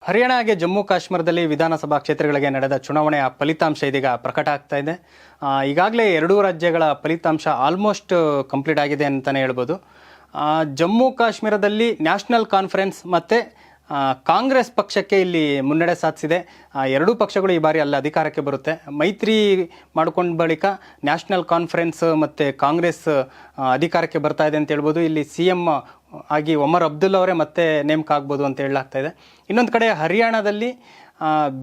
ಹರಿಯಾಣ ಹಾಗೆ ಜಮ್ಮು ಕಾಶ್ಮೀರದಲ್ಲಿ ವಿಧಾನಸಭಾ ಕ್ಷೇತ್ರಗಳಿಗೆ ನಡೆದ ಚುನಾವಣೆಯ ಫಲಿತಾಂಶ ಇದೀಗ ಪ್ರಕಟ ಆಗ್ತಾ ಇದೆ. ಈಗಾಗಲೇ ಎರಡೂ ರಾಜ್ಯಗಳ ಫಲಿತಾಂಶ ಆಲ್ಮೋಸ್ಟ್ ಕಂಪ್ಲೀಟ್ ಆಗಿದೆ ಅಂತಲೇ ಹೇಳ್ಬೋದು. ಜಮ್ಮು ಕಾಶ್ಮೀರದಲ್ಲಿ ನ್ಯಾಷನಲ್ ಕಾನ್ಫರೆನ್ಸ್ ಮತ್ತು ಕಾಂಗ್ರೆಸ್ ಪಕ್ಷಕ್ಕೆ ಇಲ್ಲಿ ಮುನ್ನಡೆ ಸಾಧಿಸಿದೆ. ಎರಡೂ ಪಕ್ಷಗಳು ಈ ಬಾರಿ ಅಲ್ಲಿ ಅಧಿಕಾರಕ್ಕೆ ಬರುತ್ತೆ. ಮೈತ್ರಿ ಮಾಡ್ಕೊಂಡ ಬಳಿಕ ನ್ಯಾಷನಲ್ ಕಾನ್ಫರೆನ್ಸ್ ಮತ್ತು ಕಾಂಗ್ರೆಸ್ ಅಧಿಕಾರಕ್ಕೆ ಬರ್ತಾ ಇದೆ ಅಂತ ಹೇಳ್ಬೋದು. ಇಲ್ಲಿ CM ಆಗಿ ಒಮರ್ ಅಬ್ದುಲ್ಲಾ ಅವರೇ ಮತ್ತೆ ನೇಮಕ ಆಗ್ಬೋದು ಅಂತ ಹೇಳಲಾಗ್ತಾ ಇದೆ. ಇನ್ನೊಂದು ಕಡೆ ಹರಿಯಾಣದಲ್ಲಿ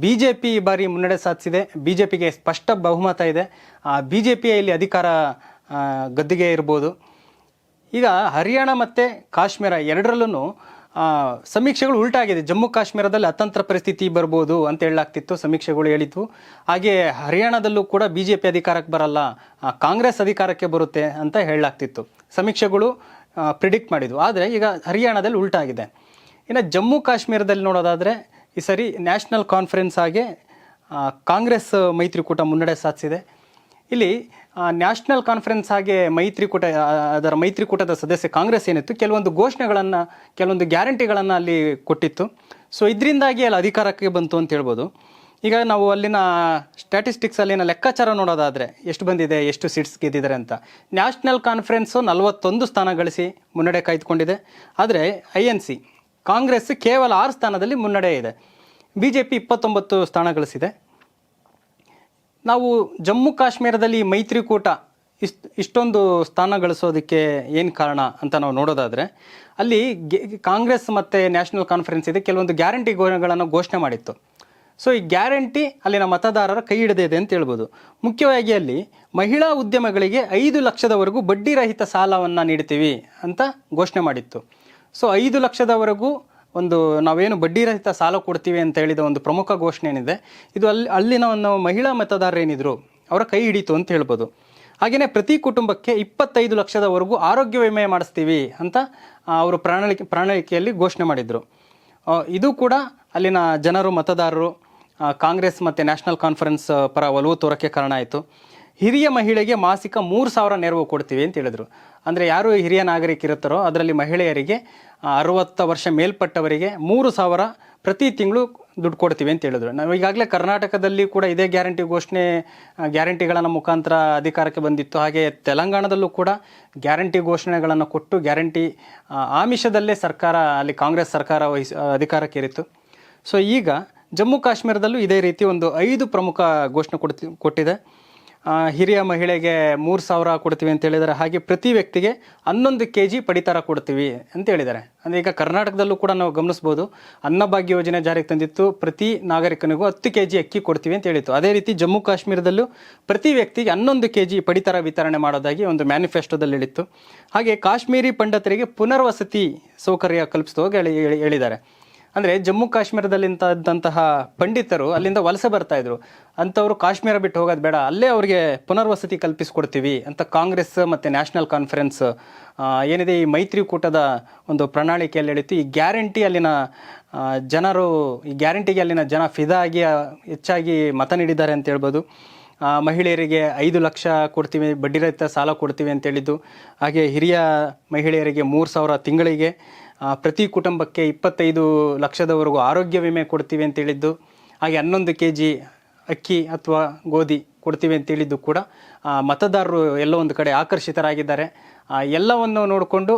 BJP ಈ ಬಾರಿ ಮುನ್ನಡೆ ಸಾಧಿಸಿದೆ. BJPಗೆ ಸ್ಪಷ್ಟ ಬಹುಮತ ಇದೆ. BJP ಇಲ್ಲಿ ಅಧಿಕಾರ ಗದ್ದಿಗೆ ಇರ್ಬೋದು. ಈಗ ಹರಿಯಾಣ ಮತ್ತು ಕಾಶ್ಮೀರ ಎರಡರಲ್ಲೂ ಸಮೀಕ್ಷೆಗಳು ಉಲ್ಟಾಗಿದೆ. ಜಮ್ಮು ಕಾಶ್ಮೀರದಲ್ಲಿ ಅತಂತ್ರ ಪರಿಸ್ಥಿತಿ ಬರ್ಬೋದು ಅಂತ ಹೇಳಲಾಗ್ತಿತ್ತು, ಸಮೀಕ್ಷೆಗಳು ಹೇಳಿದ್ವು. ಹಾಗೆ ಹರಿಯಾಣದಲ್ಲೂ ಕೂಡ BJP ಅಧಿಕಾರಕ್ಕೆ ಬರಲ್ಲ, ಕಾಂಗ್ರೆಸ್ ಅಧಿಕಾರಕ್ಕೆ ಬರುತ್ತೆ ಅಂತ ಹೇಳಲಾಗ್ತಿತ್ತು, ಸಮೀಕ್ಷೆಗಳು ಪ್ರಿಡಿಕ್ಟ್ ಮಾಡಿದ್ವು. ಆದರೆ ಈಗ ಹರಿಯಾಣದಲ್ಲಿ ಉಲ್ಟಾಗಿದೆ. ಇನ್ನು ಜಮ್ಮು ಕಾಶ್ಮೀರದಲ್ಲಿ ನೋಡೋದಾದರೆ ಈ ಸರಿ ನ್ಯಾಷನಲ್ ಕಾನ್ಫರೆನ್ಸ್ ಹಾಗೆ ಕಾಂಗ್ರೆಸ್ ಮೈತ್ರಿಕೂಟ ಮುನ್ನಡೆ ಸಾಧಿಸಿದೆ. ಇಲ್ಲಿ ನ್ಯಾಷನಲ್ ಕಾನ್ಫರೆನ್ಸ್ ಹಾಗೆ ಅದರ ಮೈತ್ರಿಕೂಟದ ಸದಸ್ಯ ಕಾಂಗ್ರೆಸ್ ಏನಿತ್ತು, ಕೆಲವೊಂದು ಘೋಷಣೆಗಳನ್ನು, ಕೆಲವೊಂದು ಗ್ಯಾರಂಟಿಗಳನ್ನು ಅಲ್ಲಿ ಕೊಟ್ಟಿತ್ತು. ಸೊ ಇದರಿಂದಾಗಿ ಅಲ್ಲಿ ಅಧಿಕಾರಕ್ಕೆ ಬಂತು ಅಂತ ಹೇಳ್ಬೋದು. ಈಗ ನಾವು ಅಲ್ಲಿನ ಸ್ಟ್ಯಾಟಿಸ್ಟಿಕ್ಸ್ ಅಲ್ಲಿನ ಲೆಕ್ಕಾಚಾರ ನೋಡೋದಾದರೆ ಎಷ್ಟು ಬಂದಿದೆ, ಎಷ್ಟು ಸೀಟ್ಸ್ ಗೆದ್ದಿದ್ದಾರೆ ಅಂತ. ನ್ಯಾಷನಲ್ ಕಾನ್ಫರೆನ್ಸು 41 ಸ್ಥಾನ ಗಳಿಸಿ ಮುನ್ನಡೆ ಕಾಯ್ದುಕೊಂಡಿದೆ. ಆದರೆ INC ಕಾಂಗ್ರೆಸ್ ಕೇವಲ 6 ಸ್ಥಾನದಲ್ಲಿ ಮುನ್ನಡೆ ಇದೆ. BJP 29 ಸ್ಥಾನ ಗಳಿಸಿದೆ. ನಾವು ಜಮ್ಮು ಕಾಶ್ಮೀರದಲ್ಲಿ ಮೈತ್ರಿಕೂಟ ಇಷ್ಟೊಂದು ಸ್ಥಾನ ಗಳಿಸೋದಕ್ಕೆ ಏನು ಕಾರಣ ಅಂತ ನಾವು ನೋಡೋದಾದರೆ, ಅಲ್ಲಿ ಕಾಂಗ್ರೆಸ್ ಮತ್ತು ನ್ಯಾಷನಲ್ ಕಾನ್ಫರೆನ್ಸ್ ಇದೆ ಕೆಲವೊಂದು ಗ್ಯಾರಂಟಿಗಳನ್ನು ಘೋಷಣೆ ಮಾಡಿತ್ತು. ಸೊ ಈ ಗ್ಯಾರಂಟಿ ಅಲ್ಲಿನ ಮತದಾರರ ಕೈ ಹಿಡಿದಿದೆ ಅಂತ ಹೇಳ್ಬೋದು. ಮುಖ್ಯವಾಗಿ ಅಲ್ಲಿ ಮಹಿಳಾ ಉದ್ಯಮಗಳಿಗೆ 5 ಲಕ್ಷದವರೆಗೂ ಬಡ್ಡಿ ರಹಿತ ಸಾಲವನ್ನು ನೀಡ್ತೀವಿ ಅಂತ ಘೋಷಣೆ ಮಾಡಿತ್ತು. ಸೊ 5 ಲಕ್ಷದವರೆಗೂ ಒಂದು ನಾವೇನು ಬಡ್ಡಿ ರಹಿತ ಸಾಲ ಕೊಡ್ತೀವಿ ಅಂತ ಹೇಳಿದ ಒಂದು ಪ್ರಮುಖ ಘೋಷಣೆ ಏನಿದೆ, ಇದು ಅಲ್ಲಿನ ಒಂದು ಮಹಿಳಾ ಮತದಾರರು ಏನಿದ್ರು ಅವರ ಕೈ ಹಿಡಿತು ಅಂತ ಹೇಳ್ಬೋದು. ಹಾಗೆಯೇ ಪ್ರತಿ ಕುಟುಂಬಕ್ಕೆ 25 ಲಕ್ಷದವರೆಗೂ ಆರೋಗ್ಯ ವಿಮೆ ಮಾಡಿಸ್ತೀವಿ ಅಂತ ಅವರು ಪ್ರಣಾಳಿಕೆಯಲ್ಲಿ ಘೋಷಣೆ ಮಾಡಿದರು. ಇದು ಕೂಡ ಅಲ್ಲಿನ ಜನರು, ಮತದಾರರು ಕಾಂಗ್ರೆಸ್ ಮತ್ತು ನ್ಯಾಷನಲ್ ಕಾನ್ಫರೆನ್ಸ್ ಪರ ಒಲವು ತೋರಕ್ಕೆ ಕಾರಣ ಆಯಿತು. ಹಿರಿಯ ಮಹಿಳೆಗೆ ಮಾಸಿಕ 3,000 ನೆರವು ಕೊಡ್ತೀವಿ ಅಂತ ಹೇಳಿದರು. ಅಂದರೆ ಯಾರು ಹಿರಿಯ ನಾಗರಿಕರಿರ್ತಾರೋ ಅದರಲ್ಲಿ ಮಹಿಳೆಯರಿಗೆ 60 ವರ್ಷ ಮೇಲ್ಪಟ್ಟವರಿಗೆ 3,000 ಪ್ರತಿ ತಿಂಗಳು ದುಡ್ಡು ಕೊಡ್ತೀವಿ ಅಂತ ಹೇಳಿದ್ರು. ನಾವು ಈಗಾಗಲೇ ಕರ್ನಾಟಕದಲ್ಲಿ ಕೂಡ ಇದೇ ಗ್ಯಾರಂಟಿಗಳನ್ನು ಮುಖಾಂತರ ಅಧಿಕಾರಕ್ಕೆ ಬಂದಿತ್ತು. ಹಾಗೆ ತೆಲಂಗಾಣದಲ್ಲೂ ಕೂಡ ಗ್ಯಾರಂಟಿ ಘೋಷಣೆಗಳನ್ನು ಕೊಟ್ಟು ಗ್ಯಾರಂಟಿ ಆಮಿಷದಲ್ಲೇ ಅಲ್ಲಿ ಕಾಂಗ್ರೆಸ್ ಸರ್ಕಾರ ಅಧಿಕಾರಕ್ಕೆ ಇರಿತ್ತು. ಸೊ ಈಗ ಜಮ್ಮು ಕಾಶ್ಮೀರದಲ್ಲೂ ಇದೇ ರೀತಿ ಒಂದು 5 ಪ್ರಮುಖ ಘೋಷಣೆ ಕೊಟ್ಟಿದೆ. ಹಿರಿಯ ಮಹಿಳೆಗೆ 3,000 ಕೊಡ್ತೀವಿ ಅಂತ ಹೇಳಿದ್ದಾರೆ. ಹಾಗೆ ಪ್ರತಿ ವ್ಯಕ್ತಿಗೆ 11 kg ಪಡಿತರ ಕೊಡ್ತೀವಿ ಅಂತ ಹೇಳಿದ್ದಾರೆ. ಅಂದರೆ ಈಗ ಕರ್ನಾಟಕದಲ್ಲೂ ಕೂಡ ನಾವು ಗಮನಿಸ್ಬೋದು, ಅನ್ನಭಾಗ್ಯ ಯೋಜನೆ ಜಾರಿಗೆ ತಂದಿತ್ತು, ಪ್ರತಿ ನಾಗರಿಕನಿಗೂ 10 kg ಅಕ್ಕಿ ಕೊಡ್ತೀವಿ ಅಂತ ಹೇಳಿತ್ತು. ಅದೇ ರೀತಿ ಜಮ್ಮು ಕಾಶ್ಮೀರದಲ್ಲೂ ಪ್ರತಿ ವ್ಯಕ್ತಿಗೆ 11 kg ಪಡಿತರ ವಿತರಣೆ ಮಾಡೋದಾಗಿ ಒಂದು ಮ್ಯಾನಿಫೆಸ್ಟೋದಲ್ಲಿ ಹೇಳಿತ್ತು. ಹಾಗೆ ಕಾಶ್ಮೀರಿ ಪಂಡಿತರಿಗೆ ಪುನರ್ವಸತಿ ಸೌಕರ್ಯ ಕಲ್ಪಿಸುವಾಗ ಹೇಳಿದ್ದಾರೆ. ಅಂದರೆ ಜಮ್ಮು ಕಾಶ್ಮೀರದಲ್ಲಿದ್ದಂತಹ ಪಂಡಿತರು ಅಲ್ಲಿಂದ ವಲಸೆ ಬರ್ತಾ ಇದ್ರು, ಅಂಥವ್ರು ಕಾಶ್ಮೀರ ಬಿಟ್ಟು ಹೋಗೋದು ಬೇಡ, ಅಲ್ಲೇ ಅವರಿಗೆ ಪುನರ್ವಸತಿ ಕಲ್ಪಿಸ್ಕೊಡ್ತೀವಿ ಅಂತ ಕಾಂಗ್ರೆಸ್ ಮತ್ತು ನ್ಯಾಷನಲ್ ಕಾನ್ಫರೆನ್ಸ್ ಏನಿದೆ ಈ ಮೈತ್ರಿಕೂಟದ ಒಂದು ಪ್ರಣಾಳಿಕೆಯಲ್ಲಿ ಹೇಳಿತ್ತು. ಈ ಗ್ಯಾರಂಟಿ ಅಲ್ಲಿನ ಈ ಗ್ಯಾರಂಟಿಗೆ ಅಲ್ಲಿನ ಜನ ಫಿದಾ ಆಗಿ ಹೆಚ್ಚಾಗಿ ಮತ ನೀಡಿದ್ದಾರೆ ಅಂತ ಹೇಳ್ಬೋದು. ಮಹಿಳೆಯರಿಗೆ 5 ಲಕ್ಷ ಕೊಡ್ತೀವಿ, ಬಡ್ಡಿ ರಹಿತ ಸಾಲ ಕೊಡ್ತೀವಿ ಅಂತ ಹೇಳಿದ್ದು. ಹಾಗೆ ಹಿರಿಯ ಮಹಿಳೆಯರಿಗೆ 3,000 ತಿಂಗಳಿಗೆ, ಪ್ರತಿ ಕುಟುಂಬಕ್ಕೆ 25 ಲಕ್ಷದವರೆಗೂ ಆರೋಗ್ಯ ವಿಮೆ ಕೊಡ್ತೀವಿ ಅಂತ ಹೇಳಿದ್ದು. ಹಾಗೆ 11 kg ಅಕ್ಕಿ ಅಥವಾ ಗೋಧಿ ಕೊಡ್ತೀವಿ ಅಂತ ಹೇಳಿದ್ದು ಕೂಡ ಮತದಾರರು ಎಲ್ಲೋ ಒಂದು ಕಡೆ ಆಕರ್ಷಿತರಾಗಿದ್ದಾರೆ. ಎಲ್ಲವನ್ನು ನೋಡಿಕೊಂಡು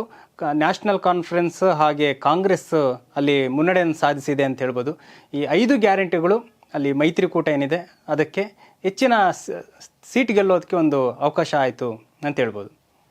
ನ್ಯಾಷನಲ್ ಕಾನ್ಫರೆನ್ಸ್ ಹಾಗೆ ಕಾಂಗ್ರೆಸ್ ಅಲ್ಲಿ ಮುನ್ನಡೆಯನ್ನು ಸಾಧಿಸಿದೆ ಅಂತ ಹೇಳ್ಬೋದು. ಈ 5 ಗ್ಯಾರಂಟಿಗಳು ಅಲ್ಲಿ ಮೈತ್ರಿಕೂಟ ಏನಿದೆ ಅದಕ್ಕೆ ಹೆಚ್ಚಿನ ಸೀಟ್ ಗೆಲ್ಲೋದಕ್ಕೆ ಒಂದು ಅವಕಾಶ ಆಯಿತು ಅಂತ ಹೇಳ್ಬೋದು.